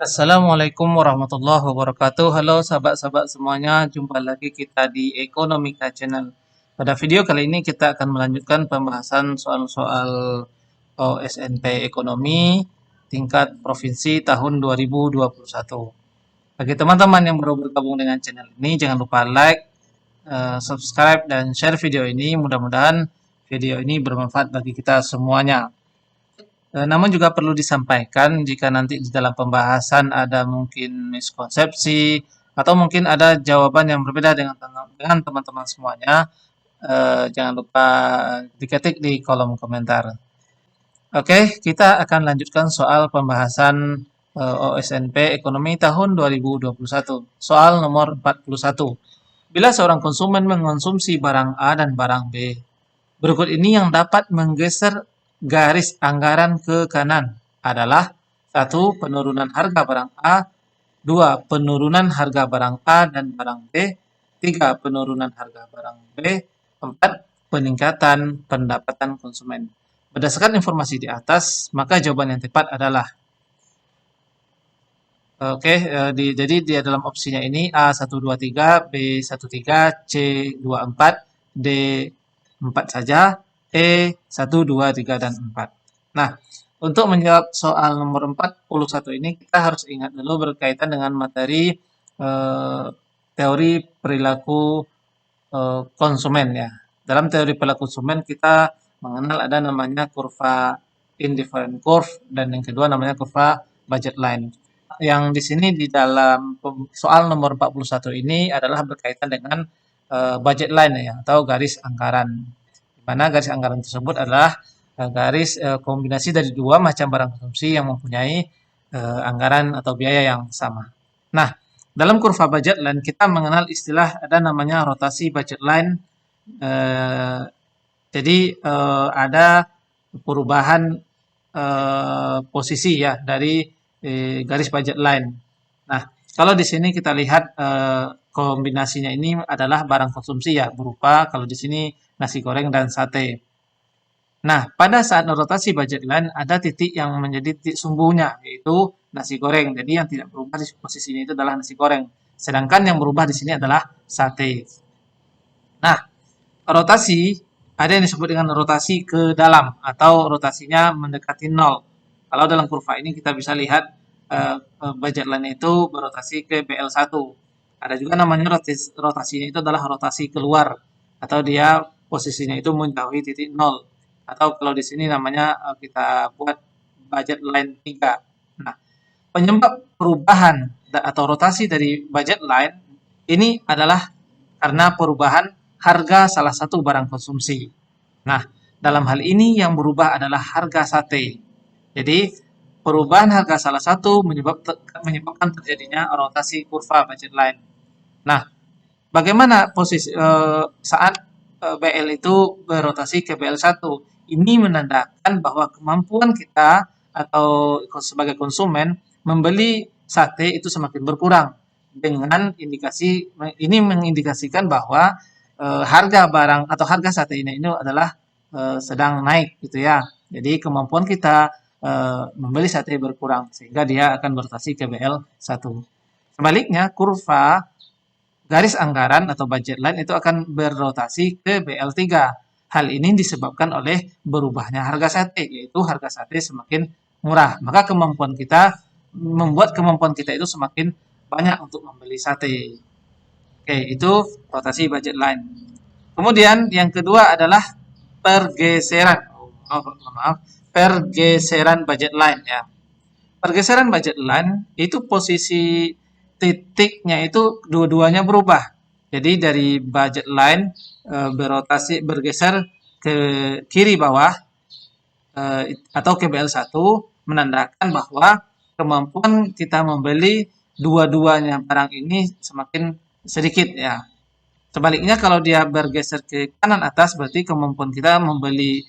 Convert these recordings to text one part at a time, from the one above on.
Assalamualaikum warahmatullahi wabarakatuh. Halo sahabat-sahabat semuanya, jumpa lagi kita di Ekonomika Channel. Pada video kali ini kita akan melanjutkan pembahasan soal-soal OSNP Ekonomi tingkat provinsi tahun 2021. Bagi teman-teman yang baru bergabung dengan channel ini, jangan lupa like, subscribe, dan share video ini. Mudah-mudahan video ini bermanfaat bagi kita semuanya. Namun juga perlu disampaikan jika nanti di dalam pembahasan ada mungkin miskonsepsi atau mungkin ada jawaban yang berbeda dengan teman-teman semuanya, jangan lupa diketik di kolom komentar. Oke, kita akan lanjutkan soal pembahasan OSNP Ekonomi tahun 2021. Soal nomor 41. Bila seorang konsumen mengonsumsi barang A dan barang B, berikut ini yang dapat menggeser garis anggaran ke kanan adalah: 1. Penurunan harga barang A, 2. Penurunan harga barang A dan barang B, 3. Penurunan harga barang B, 4. Peningkatan pendapatan konsumen. Berdasarkan informasi di atas, maka jawaban yang tepat adalah jadi dia dalam opsinya ini A123, B13, C24, D4 saja, E123 dan 4. Nah, untuk menjawab soal nomor 41 ini kita harus ingat dulu berkaitan dengan materi teori perilaku konsumen ya. Dalam teori perilaku konsumen kita mengenal ada namanya kurva indifferent curve dan yang kedua namanya kurva budget line. Yang di sini di dalam soal nomor 41 ini adalah berkaitan dengan budget line ya atau garis anggaran. Di mana garis anggaran tersebut adalah garis kombinasi dari dua macam barang konsumsi yang mempunyai anggaran atau biaya yang sama. Nah, dalam kurva budget line kita mengenal istilah ada namanya rotasi budget line. Eh, jadi ada perubahan posisi ya dari garis budget line. Nah, kalau di sini kita lihat kombinasinya ini adalah barang konsumsi ya, berupa kalau di sini nasi goreng dan sate. Nah, pada saat rotasi budget line ada titik yang menjadi titik sumbunya, yaitu nasi goreng. Jadi yang tidak berubah di posisinya itu adalah nasi goreng. Sedangkan yang berubah di sini adalah sate. Nah, rotasi ada yang disebut dengan rotasi ke dalam atau rotasinya mendekati nol. Kalau dalam kurva ini kita bisa lihat budget line itu berotasi ke BL1. Ada juga namanya rotasinya itu adalah rotasi keluar atau dia posisinya itu menjauhi titik nol. Atau kalau di sini namanya kita buat budget line 3. Nah, penyebab perubahan atau rotasi dari budget line ini adalah karena perubahan harga salah satu barang konsumsi. Nah, dalam hal ini yang berubah adalah harga sate. Jadi, perubahan harga salah satu menyebabkan terjadinya rotasi kurva budget line. Nah, bagaimana posisi saat BL itu berotasi ke BL1? Ini menandakan bahwa kemampuan kita atau sebagai konsumen membeli sate itu semakin berkurang dengan indikasi ini mengindikasikan bahwa harga barang atau harga sate ini adalah sedang naik gitu ya. Jadi kemampuan kita membeli sate berkurang sehingga dia akan berotasi ke BL1. Sebaliknya, kurva garis anggaran atau budget line itu akan berotasi ke BL3. Hal ini disebabkan oleh berubahnya harga sate, yaitu harga sate semakin murah. Maka membuat kemampuan kita itu semakin banyak untuk membeli sate. Oke, itu rotasi budget line. Kemudian yang kedua adalah pergeseran. Maaf, pergeseran budget line ya. Pergeseran budget line itu posisi titiknya itu dua-duanya berubah. Jadi dari budget line bergeser ke kiri bawah atau ke BL1 menandakan bahwa kemampuan kita membeli dua-duanya barang ini semakin sedikit ya. Sebaliknya kalau dia bergeser ke kanan atas berarti kemampuan kita membeli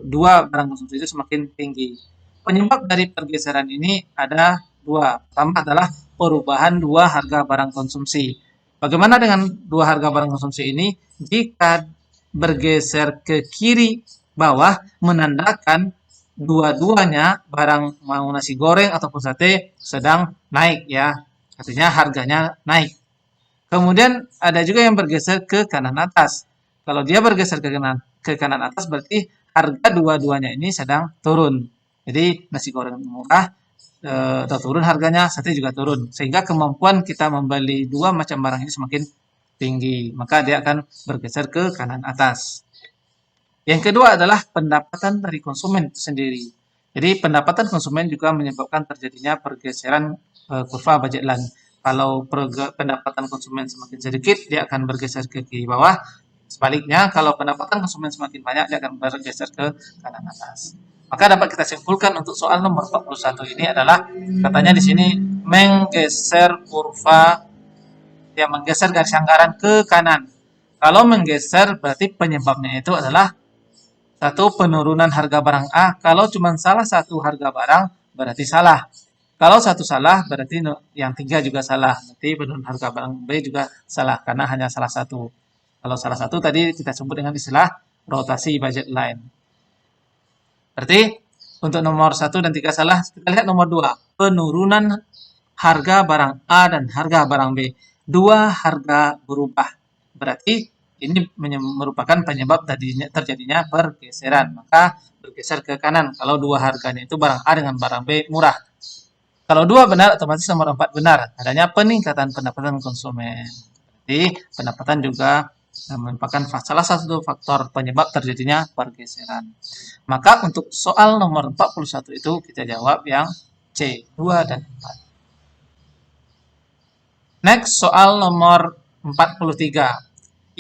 dua barang konsumsi itu semakin tinggi. Penyebab dari pergeseran ini ada dua. Pertama adalah perubahan dua harga barang konsumsi. Bagaimana dengan dua harga barang konsumsi ini? Jika bergeser ke kiri bawah menandakan dua-duanya barang mau nasi goreng ataupun sate sedang naik ya. Artinya harganya naik. Kemudian ada juga yang bergeser ke kanan atas. Kalau dia bergeser ke kanan atas berarti harga dua-duanya ini sedang turun. Jadi nasi goreng murah atau turun harganya, sate juga turun. Sehingga kemampuan kita membeli dua macam barang ini semakin tinggi. Maka dia akan bergeser ke kanan atas. Yang kedua adalah pendapatan dari konsumen itu sendiri. Jadi pendapatan konsumen juga menyebabkan terjadinya pergeseran kurva budget line. Kalau pendapatan konsumen semakin sedikit, dia akan bergeser ke kiri bawah. Sebaliknya, kalau pendapatan konsumen semakin banyak, dia akan bergeser ke kanan atas. Maka dapat kita simpulkan untuk soal nomor 41 ini adalah katanya di sini menggeser kurva yang menggeser garis anggaran ke kanan. Kalau menggeser berarti penyebabnya itu adalah satu, penurunan harga barang A. Kalau cuma salah satu harga barang, berarti salah. Kalau satu salah, berarti yang tiga juga salah. Berarti penurunan harga barang B juga salah, karena hanya salah satu. Kalau salah satu tadi kita sebut dengan istilah rotasi budget line. Berarti untuk nomor 1 dan 3 salah, kita lihat nomor 2. Penurunan harga barang A dan harga barang B. Dua harga berubah. Berarti ini merupakan penyebab terjadinya pergeseran. Maka bergeser ke kanan. Kalau dua harganya itu barang A dengan barang B murah. Kalau dua benar, otomatis nomor 4 benar. Adanya peningkatan pendapatan konsumen. Jadi pendapatan juga merupakan salah satu faktor penyebab terjadinya pergeseran. Maka untuk soal nomor 41 itu kita jawab yang C, 2 dan 4. Next, soal nomor 43.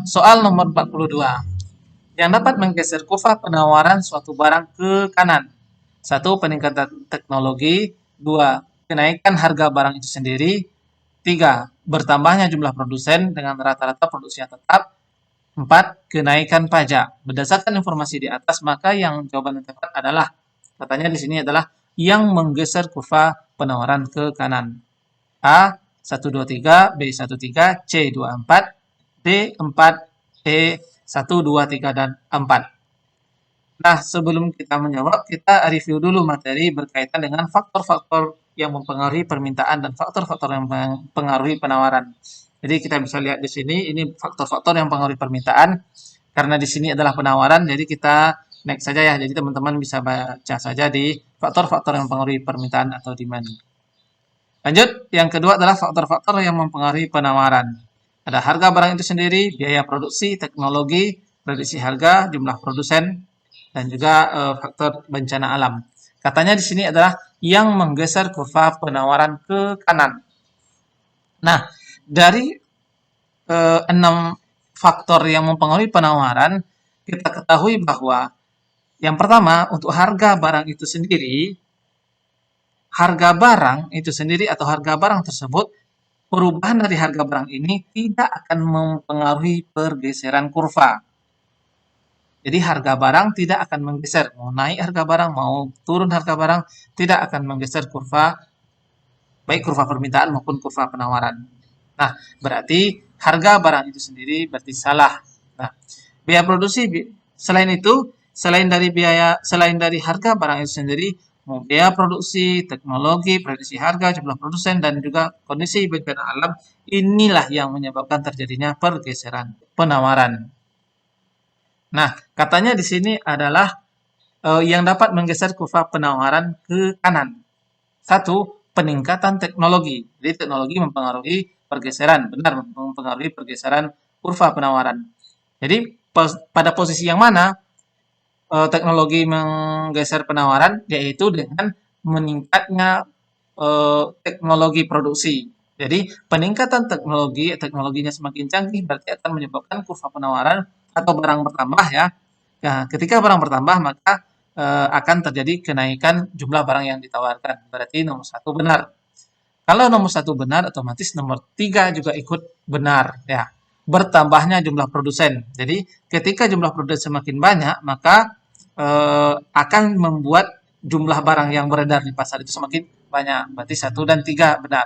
Soal nomor 42. Yang dapat menggeser kurva penawaran suatu barang ke kanan. 1. Peningkatan teknologi. 2. Kenaikan harga barang itu sendiri. 3. Bertambahnya jumlah produsen dengan rata-rata produksi yang tetap. 4. Kenaikan pajak. Berdasarkan informasi di atas, maka yang jawaban yang tepat adalah, katanya di sini adalah yang menggeser kurva penawaran ke kanan. A 123, B 13, C 24, D 4, E 1, 2, 3, dan 4. Nah, sebelum kita menjawab, kita review dulu materi berkaitan dengan faktor-faktor yang mempengaruhi permintaan dan faktor-faktor yang mempengaruhi penawaran. Jadi kita bisa lihat di sini, ini faktor-faktor yang mempengaruhi permintaan. Karena di sini adalah penawaran, jadi kita next saja ya. Jadi teman-teman bisa baca saja di faktor-faktor yang mempengaruhi permintaan atau demand. Lanjut, yang kedua adalah faktor-faktor yang mempengaruhi penawaran. Ada harga barang itu sendiri, biaya produksi, teknologi, prediksi harga, jumlah produsen, dan juga faktor bencana alam. Katanya di sini adalah yang menggeser kurva penawaran ke kanan. Nah, dari 6 faktor yang mempengaruhi penawaran, kita ketahui bahwa yang pertama, untuk harga barang itu sendiri, harga barang itu sendiri atau harga barang tersebut, perubahan dari harga barang ini tidak akan mempengaruhi pergeseran kurva. Jadi harga barang tidak akan menggeser, mau naik harga barang, mau turun harga barang, tidak akan menggeser kurva, baik kurva permintaan maupun kurva penawaran. Nah, berarti harga barang itu sendiri berarti salah. Nah, biaya produksi, selain itu, selain dari harga barang itu sendiri, biaya produksi, teknologi, prediksi harga, jumlah produsen, dan juga kondisi bencana alam, inilah yang menyebabkan terjadinya pergeseran penawaran. Nah, katanya di sini adalah yang dapat menggeser kurva penawaran ke kanan. 1. Peningkatan teknologi. Jadi teknologi mempengaruhi pergeseran, benar mempengaruhi pergeseran kurva penawaran. Jadi pada posisi yang mana teknologi menggeser penawaran, yaitu dengan meningkatnya teknologi produksi. Jadi peningkatan teknologinya semakin canggih berarti akan menyebabkan kurva penawaran atau barang bertambah ya. Nah, ketika barang bertambah maka akan terjadi kenaikan jumlah barang yang ditawarkan. Berarti nomor 1 benar. Kalau nomor 1 benar, otomatis nomor 3 juga ikut benar ya. Bertambahnya jumlah produsen. Jadi ketika jumlah produsen semakin banyak, maka akan membuat jumlah barang yang beredar di pasar itu semakin banyak. Berarti 1 dan 3 benar.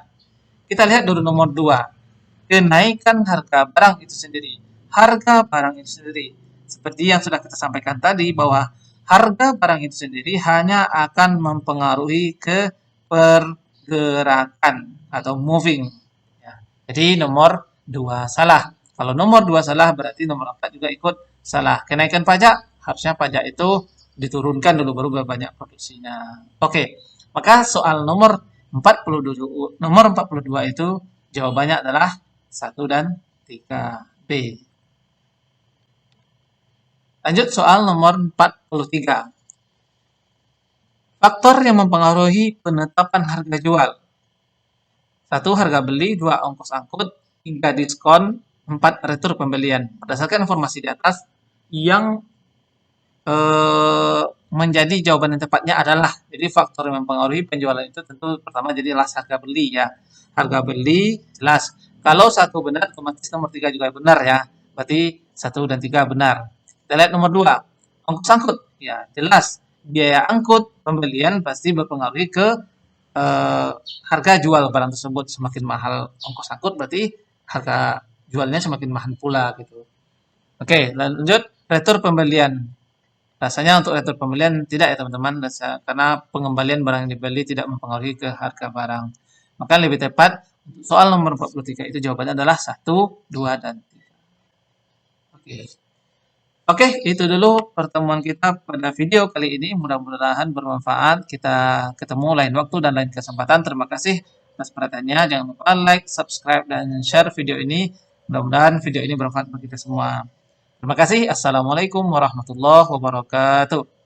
Kita lihat dulu nomor 2. Kenaikan harga barang itu sendiri. Harga barang itu sendiri. Seperti yang sudah kita sampaikan tadi bahwa harga barang itu sendiri hanya akan mempengaruhi ke pergerakan atau moving. Ya. Jadi nomor 2 salah. Kalau nomor 2 salah berarti nomor 4 juga ikut salah. Kenaikan pajak, harusnya pajak itu diturunkan dulu baru banyak produksinya. Oke, maka soal nomor 42 itu jawabannya adalah 1 dan 3B. Lanjut soal nomor 43. Faktor yang mempengaruhi penetapan harga jual. 1. Harga beli, 2. Ongkos angkut, 3. Diskon, 4. Retur pembelian. Berdasarkan informasi di atas, yang menjadi jawaban yang tepatnya adalah, jadi faktor yang mempengaruhi penjualan itu tentu pertama jadilah harga beli ya. Harga beli jelas. Kalau 1 benar, otomatis nomor 3 juga benar ya. Berarti 1 dan 3 benar. Kita lihat nomor 2. Ongkos angkut. Ya, jelas. Biaya angkut pembelian pasti berpengaruh ke harga jual barang tersebut. Semakin mahal ongkos angkut berarti harga jualnya semakin mahal pula gitu. Oke, lanjut retur pembelian. Rasanya untuk retur pembelian tidak ya teman-teman, karena pengembalian barang yang dibeli tidak mempengaruhi ke harga barang. Maka lebih tepat soal nomor 43 itu jawabannya adalah 1, 2, dan 3. Oke. Oke, itu dulu pertemuan kita pada video kali ini. Mudah-mudahan bermanfaat. Kita ketemu lain waktu dan lain kesempatan. Terima kasih atas perhatiannya. Jangan lupa like, subscribe, dan share video ini. Mudah-mudahan video ini bermanfaat bagi kita semua. Terima kasih. Assalamualaikum warahmatullahi wabarakatuh.